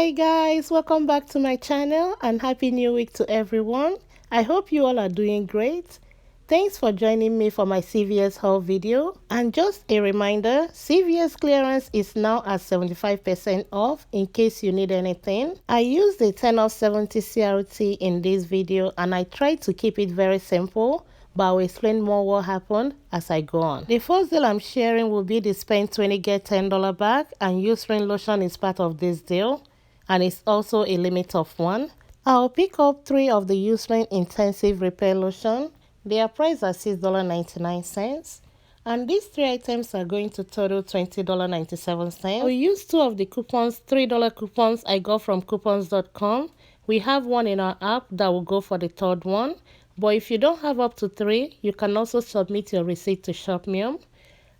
Hi guys, welcome back to my channel and happy new week to everyone. I hope you all are doing great. Thanks for joining me for my CVS haul video. And just a reminder, CVS clearance is now at 75% off in case you need anything. I used the 10 off 70 CRT in this video and I tried to keep it very simple, but I'll explain more what happened as I go on. The first deal I'm sharing will be the spend 20 get $10 back, and Eucerin lotion is part of this deal and it's also a limit of 1. I'll pick up 3 of the Eucerin Intensive Repair Lotion. They are priced at $6.99 and these 3 items are going to total $20.97. I'll use 2 of the coupons, $3 coupons I got from coupons.com. We have one in our app that will go for the third one. But if you don't have up to 3, you can also submit your receipt to Shopmium.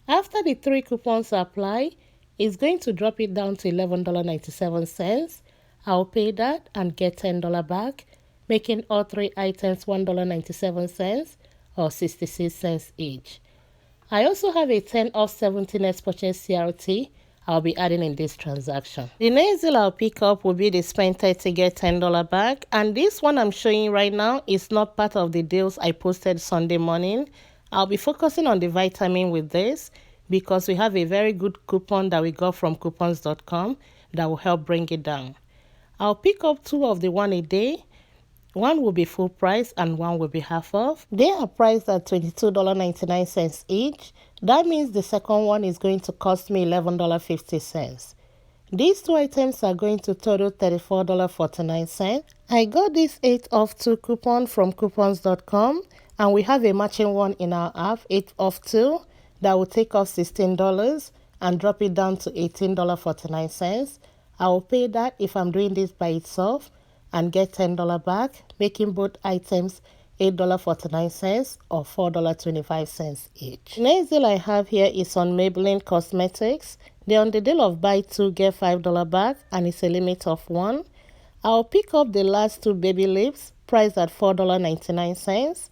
After the 3 coupons are applied, it's going to drop it down to $11.97. I'll pay that and get $10 back, making all 3 items $1.97 or 66 cents each. I also have a 10 off 70 next purchase CRT I'll be adding in this transaction. The next deal I'll pick up will be the spend 30 get $10 back, and this one I'm showing right now is not part of the deals I posted Sunday morning. I'll be focusing on the vitamin with this because we have a very good coupon that we got from coupons.com that will help bring it down. I'll pick up 2 of the 1 a day. One will be full price and one will be half off. They are priced at $22.99 each. That means the second one is going to cost me $11.50. These 2 items are going to total $34.49. I got this 8 off 2 coupon from coupons.com and we have a matching one in our app, 8 off 2, that will take off $16 and drop it down to $18.49. I will pay that if I'm doing this by itself and get $10 back, making both items $8.49 or $4.25 each. Next deal I have here is on Maybelline Cosmetics. They're on the deal of buy 2 get $5 back and it's a limit of 1. I'll pick up the last 2 baby lips priced at $4.99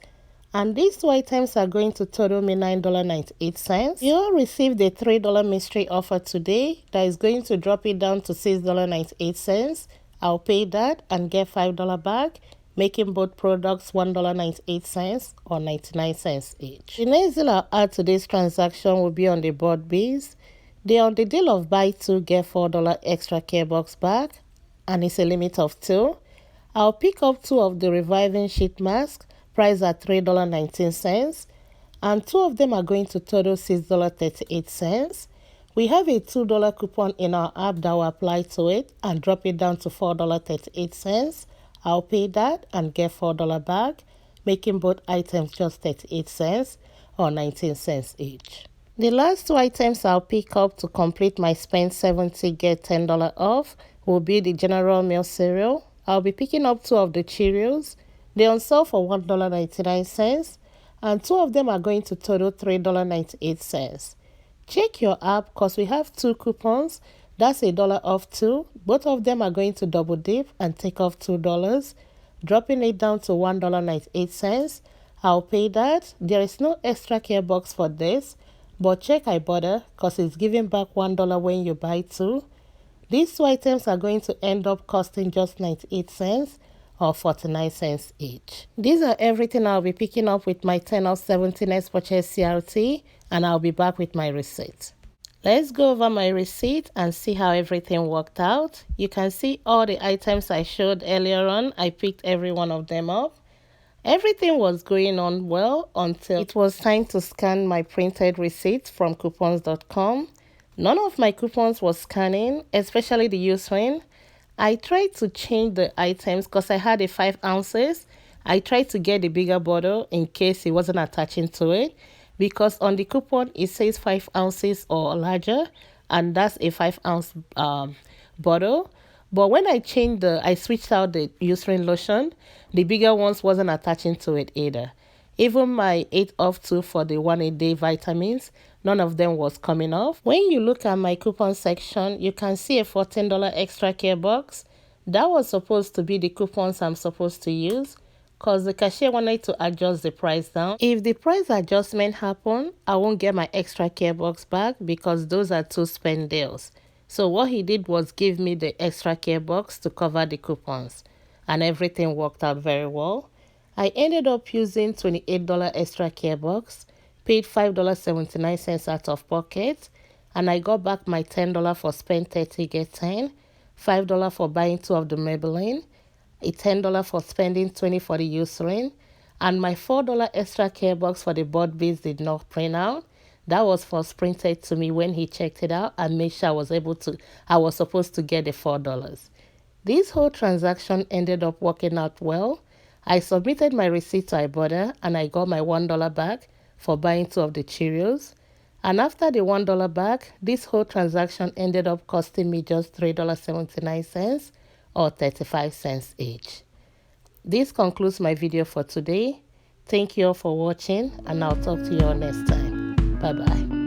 and these 2 items are going to total me $9.98. You all received a $3 mystery offer today that is going to drop it down to $6.98. I'll pay that and get $5 back, making both products $1.98 or 99 cents each. The next deal I'll add to this transaction will be on the board bees. They're on the deal of buy 2 get $4 extra care box back and it's a limit of 2. I'll pick up 2 of the reviving sheet masks priced at $3.19 and 2 of them are going to total $6.38. We have a $2 coupon in our app that will apply to it and drop it down to $4.38. I'll pay that and get $4 back, making both items just 38 cents or 19 cents each. The last 2 items I'll pick up to complete my spend 70 get $10 off will be the General Mills cereal. I'll be picking up 2 of the Cheerios. They're on sale for $1.99 and 2 of them are going to total $3.98. Check your app because we have 2 coupons. That's $1 off 2. Both of them are going to double dip and take off $2, dropping it down to $1.98. I'll pay that. There is no extra care box for this, but check Ibotta because it's giving back $1 when you buy 2. These 2 items are going to end up costing just 98 cents or 49 cents each. These are everything I'll be picking up with my 10 off 70 next purchase CRT, and I'll be back with my receipt. Let's go over my receipt and see how everything worked out. You can see all the items I showed earlier on. I picked every one of them up. Everything was going on well until it was time to scan my printed receipt from coupons.com. None of my coupons was scanning, especially the Eucerin. I tried to change the items because I had a 5 ounces. I tried to get the bigger bottle in case it wasn't attaching to it because on the coupon it says 5 ounces or larger and that's a 5 ounce bottle. But when I switched out the Eucerin lotion, the bigger ones wasn't attaching to it either. Even my 8 off 2 for the 1 a day vitamins, none of them was coming off. When you look at my coupon section, you can see a $14 extra care box. That was supposed to be the coupons I'm supposed to use because the cashier wanted to adjust the price down. If the price adjustment happen, I won't get my extra care box back because those are 2 spend deals. So what he did was give me the extra care box to cover the coupons, and everything worked out very well. I ended up using $28 extra care box, paid $5.79 out of pocket, and I got back my $10 for spend 30 get 10, $5 for buying 2 of the Maybelline, a $10 for spending 20 for the Eucerin, and my $4 extra care box for the board base did not print out. That was first printed to me when he checked it out and made sure I was supposed to get the $4. This whole transaction ended up working out well. I submitted my receipt to Ibotta and I got my $1 back for buying 2 of the Cheerios. And after the $1 back, this whole transaction ended up costing me just $3.79 or 35 cents each. This concludes my video for today. Thank you all for watching, and I'll talk to you all next time. Bye bye.